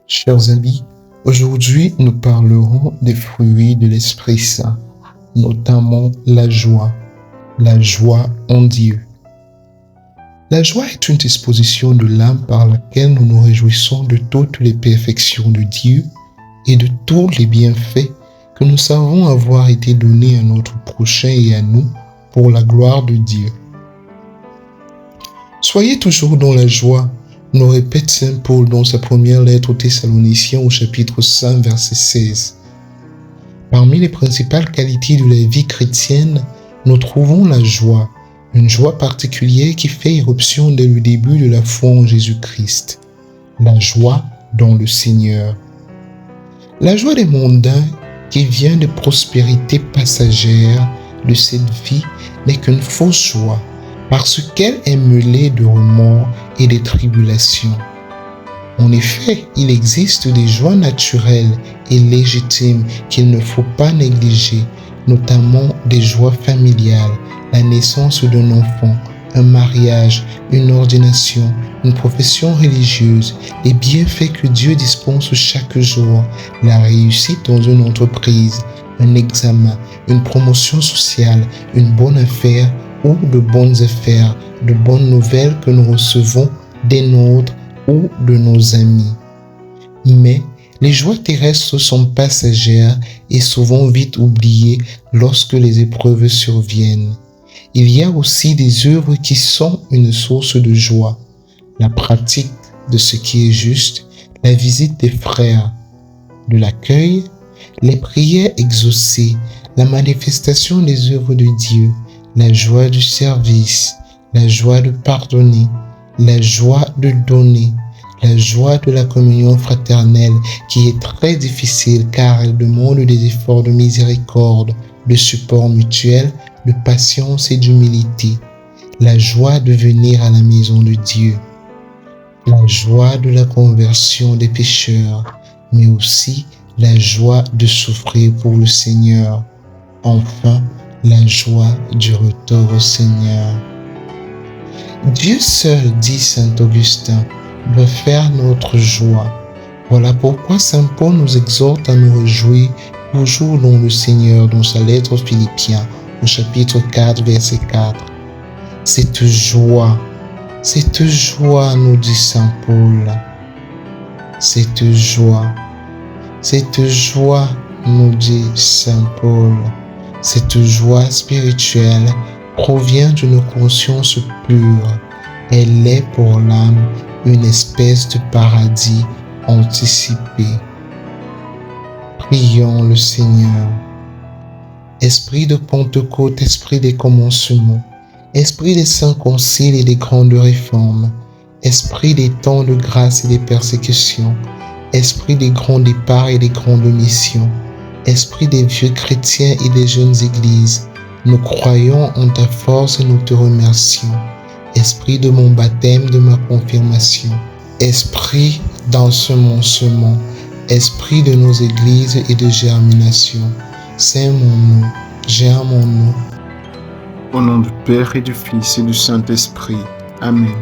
Chers amis, aujourd'hui nous parlerons des fruits de l'Esprit Saint, notamment la joie en Dieu. La joie est une disposition de l'âme par laquelle nous nous réjouissons de toutes les perfections de Dieu et de tous les bienfaits que nous savons avoir été donnés à notre prochain et à nous pour la gloire de Dieu. Soyez toujours dans la joie, nous répète Saint Paul dans sa première lettre aux Thessaloniciens au chapitre 5, verset 16. Parmi les principales qualités de la vie chrétienne, nous trouvons la joie, une joie particulière qui fait irruption dès le début de la foi en Jésus-Christ. La joie dans le Seigneur. La joie des mondains qui vient de prospérité passagère de cette vie n'est qu'une fausse joie, parce qu'elle est mêlée de remords et de tribulations. En effet, il existe des joies naturelles et légitimes qu'il ne faut pas négliger, notamment des joies familiales, la naissance d'un enfant, un mariage, une ordination, une profession religieuse, les bienfaits que Dieu dispense chaque jour, la réussite dans une entreprise, un examen, une promotion sociale, une bonne affaire ou de bonnes affaires, de bonnes nouvelles que nous recevons des nôtres ou de nos amis. Mais les joies terrestres sont passagères et souvent vite oubliées lorsque les épreuves surviennent. Il y a aussi des œuvres qui sont une source de joie. La pratique de ce qui est juste, la visite des frères, de l'accueil, les prières exaucées, la manifestation des œuvres de Dieu, la joie du service, la joie de pardonner, la joie de donner, la joie de la communion fraternelle qui est très difficile car elle demande des efforts de miséricorde, de support mutuel, de patience et d'humilité, la joie de venir à la maison de Dieu, la joie de la conversion des pécheurs, mais aussi la joie de souffrir pour le Seigneur, enfin la joie du retour au Seigneur. Dieu seul, dit saint Augustin, doit faire notre joie. Voilà pourquoi saint Paul nous exhorte à nous réjouir toujours dans le Seigneur dans sa lettre aux Philippiens au chapitre 4, verset 4. Cette joie, nous dit saint Paul. Cette joie, nous dit saint Paul. Cette joie spirituelle provient d'une conscience pure. Elle est pour l'âme une espèce de paradis anticipé. Prions le Seigneur. Esprit de Pentecôte, esprit des commencements, esprit des saints conciles et des grandes réformes, esprit des temps de grâce et des persécutions, esprit des grands départs et des grandes missions, esprit des vieux chrétiens et des jeunes églises, nous croyons en ta force et nous te remercions. Esprit de mon baptême, de ma confirmation, esprit d'ensemencement, esprit de nos églises et de germination, sème en nous, germe en nous. Au nom du Père et du Fils et du Saint-Esprit. Amen.